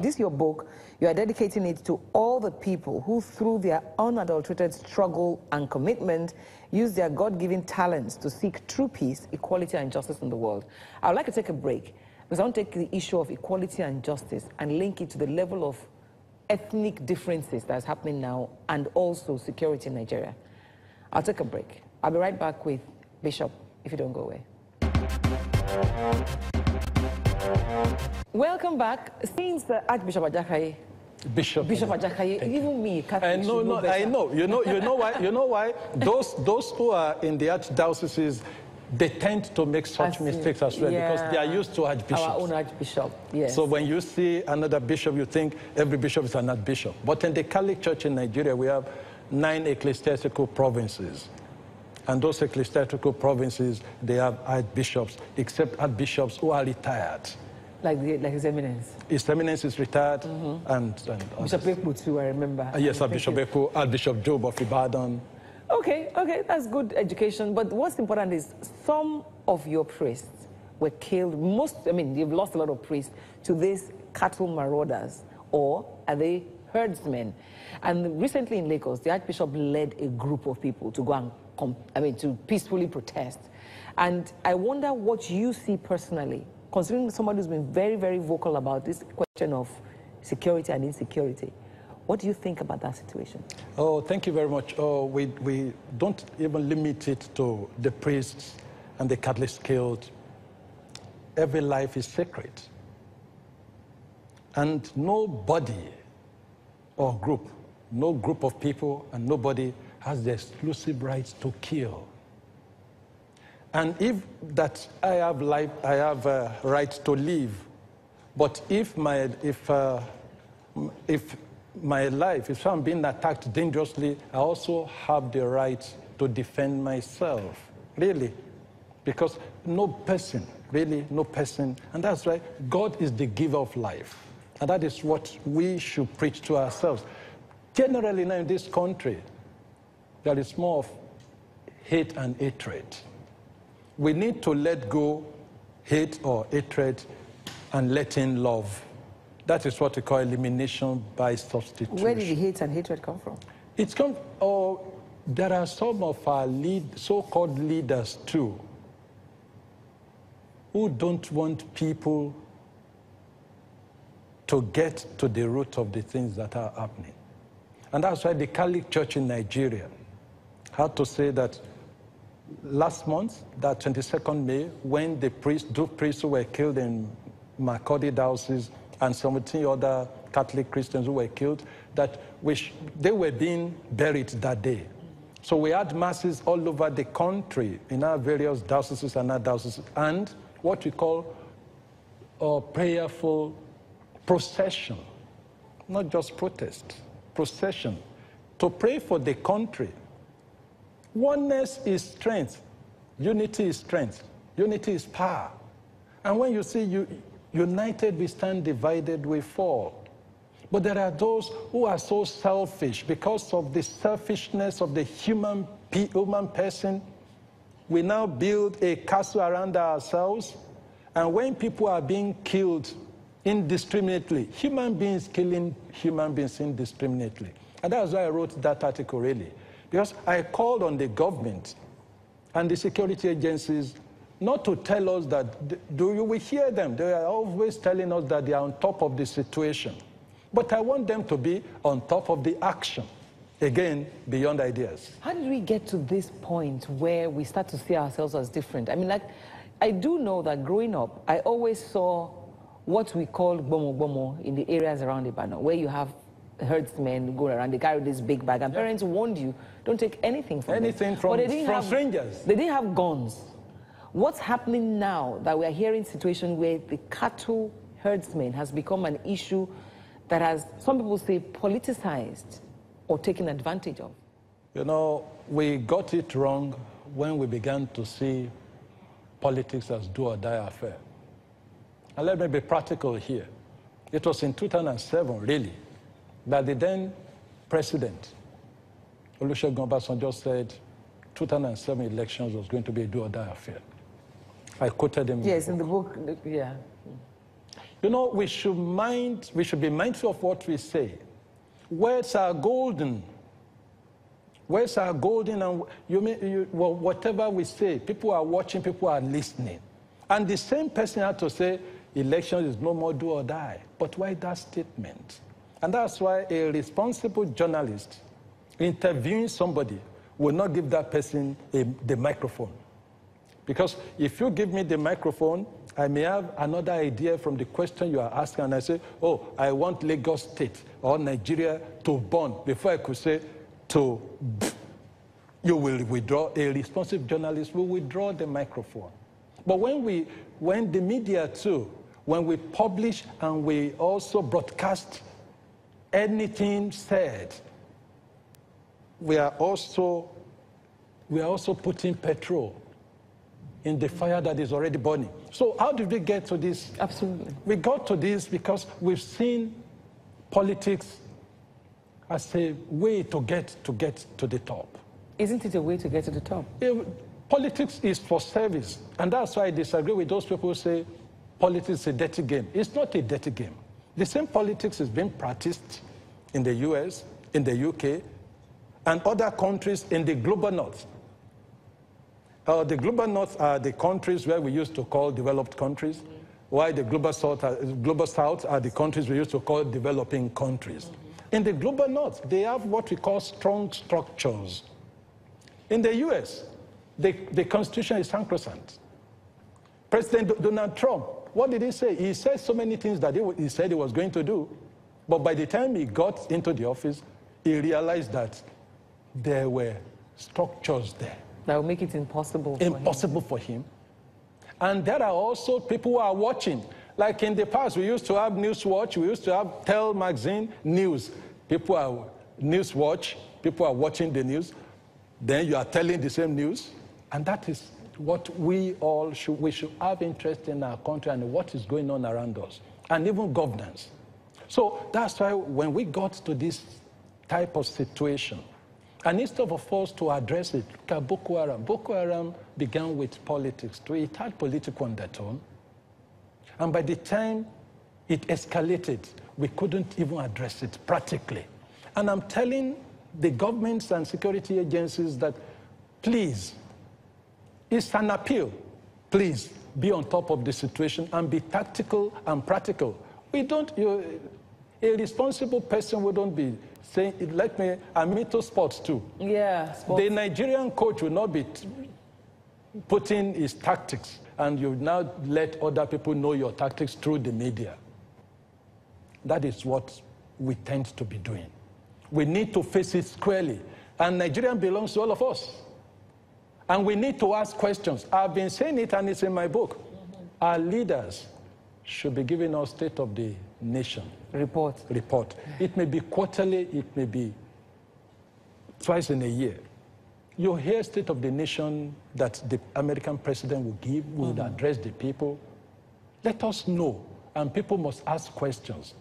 this your book, you are dedicating it to all the people who, through their unadulterated struggle and commitment, use their God-given talents to seek true peace, equality, and justice in the world. I would like to take a break, because I want to take the issue of equality and justice and link it to the level of ethnic differences that's happening now, and also security in Nigeria. I'll take a break. I'll be right back with Bishop, if you don't go away. Welcome back. Since Archbishop Ajakaye, Bishop Ajakaye, even me, Catholic, I know. You know why? You know why? Those who are in the archdioceses, they tend to make such mistakes as well, because they are used to archbishops. Our own archbishop, yes. So when you see another bishop, you think every bishop is an archbishop. But in the Catholic Church in Nigeria, we have 9 ecclesiastical provinces. And those ecclesiastical provinces, they have archbishops, except archbishops who are retired. Like His Eminence? His Eminence is retired, and Bishop Pt.2, I remember. Yes, Bishop Eko, Archbishop Job of Ibadan. Okay, that's good education. But what's important is some of your priests were killed. You've lost a lot of priests to these cattle marauders, or are they herdsmen? And recently in Lagos, the Archbishop led a group of people to go and to peacefully protest. And I wonder what you see personally, considering somebody who's been very, very vocal about this question of security and insecurity. What do you think about that situation? Oh, thank you very much. Oh, we don't even limit it to the priests and the Catholics killed. Every life is sacred. And nobody or group, no group of people, and nobody has the exclusive right to kill. And if that I have life, I have a right to live. But if my life, if I'm being attacked dangerously, I also have the right to defend myself, really. Because no person, really, no person, and that's right, God is the giver of life. And that is what we should preach to ourselves. Generally now in this country, there is more of hate and hatred. We need to let go hate or hatred and let in love. That is what we call elimination by substitution. Where did the hate and hatred come from? It's come, there are some of our so-called leaders too, who don't want people to get to the root of the things that are happening. And that's why the Catholic Church in Nigeria had to say that last month, that 22nd May, when the two priests who were killed in Makurdi diocese and 17 other Catholic Christians who were killed, that they were being buried that day. So we had masses all over the country in our various dioceses and archdioceses, and what we call a prayerful procession, not just protest, procession, to pray for the country. Oneness is strength. Unity is strength. Unity is power. And when you see united we stand, divided we fall. But there are those who are so selfish. Because of the selfishness of the human person, we now build a castle around ourselves. And when people are being killed indiscriminately, human beings killing human beings indiscriminately. And that's why I wrote that article, really. Because I called on the government and the security agencies not to tell us that, we hear them. They are always telling us that they are on top of the situation. But I want them to be on top of the action. Again, beyond ideas. How did we get to this point where we start to see ourselves as different? I do know that growing up, I always saw what we call bomo bomo in the areas around Ibadan, where you have herdsmen go around, they carry this big bag, and parents warned you, don't take anything from them. From strangers. They didn't have guns. What's happening now that we are hearing situations where the cattle herdsmen has become an issue that has, some people say, politicized or taken advantage of? You know, we got it wrong when we began to see politics as do or die affair. And let me be practical here. It was in 2007, really, that the then president, Olusegun Obasanjo, said 2007 elections was going to be a do or die affair. I quoted him. Yes, in the book, yeah. You know, we should be mindful of what we say. Words are golden. Words are golden, and whatever we say, people are watching, people are listening. And the same person had to say, election is no more do or die. But why that statement? And that's why a responsible journalist interviewing somebody will not give that person the microphone. Because if you give me the microphone, I may have another idea from the question you are asking, and I say, oh, I want Lagos State or Nigeria to burn, before I could say you will withdraw. A responsive journalist will withdraw the microphone. But when the media too, when we publish and we also broadcast anything said, we are also putting petrol in the fire that is already burning. So how did we get to this? Absolutely. We got to this because we've seen politics as a way to get to the top. Isn't it a way to get to the top? Politics is for service. And that's why I disagree with those people who say politics is a dirty game. It's not a dirty game. The same politics is being practiced in the US, in the UK, and other countries in the global north. The global north are the countries where we used to call developed countries, while the global south are the countries we used to call developing countries. In the global north, they have what we call strong structures. In the US, the Constitution is sacrosanct. President Donald Trump, what did he say? He said so many things that he said he was going to do, but by the time he got into the office, he realized that there were structures there. That will make it impossible for him. And there are also people who are watching. Like in the past, we used to have Newswatch, we used to have Tell Magazine, News. People are Newswatch, people are watching the news. Then you are telling the same news. And that is what we should have interest in our country and what is going on around us. And even governance. So that's why when we got to this type of situation, and instead of us to address it, look at Boko Haram began with politics too. It had political undertone. And by the time it escalated, we couldn't even address it practically. And I'm telling the governments and security agencies that, please, it's an appeal. Please be on top of the situation and be tactical and practical. A responsible person wouldn't be saying, I'm into sports too. Yeah, sports. The Nigerian coach will not be putting his tactics, and you now let other people know your tactics through the media. That is what we tend to be doing. We need to face it squarely. And Nigeria belongs to all of us. And we need to ask questions. I've been saying it, and it's in my book. Our leaders should be giving us State of the Nation report. It may be quarterly, it may be twice in a year. You hear State of the Nation that the American president will address the people. Let us know, and people must ask questions.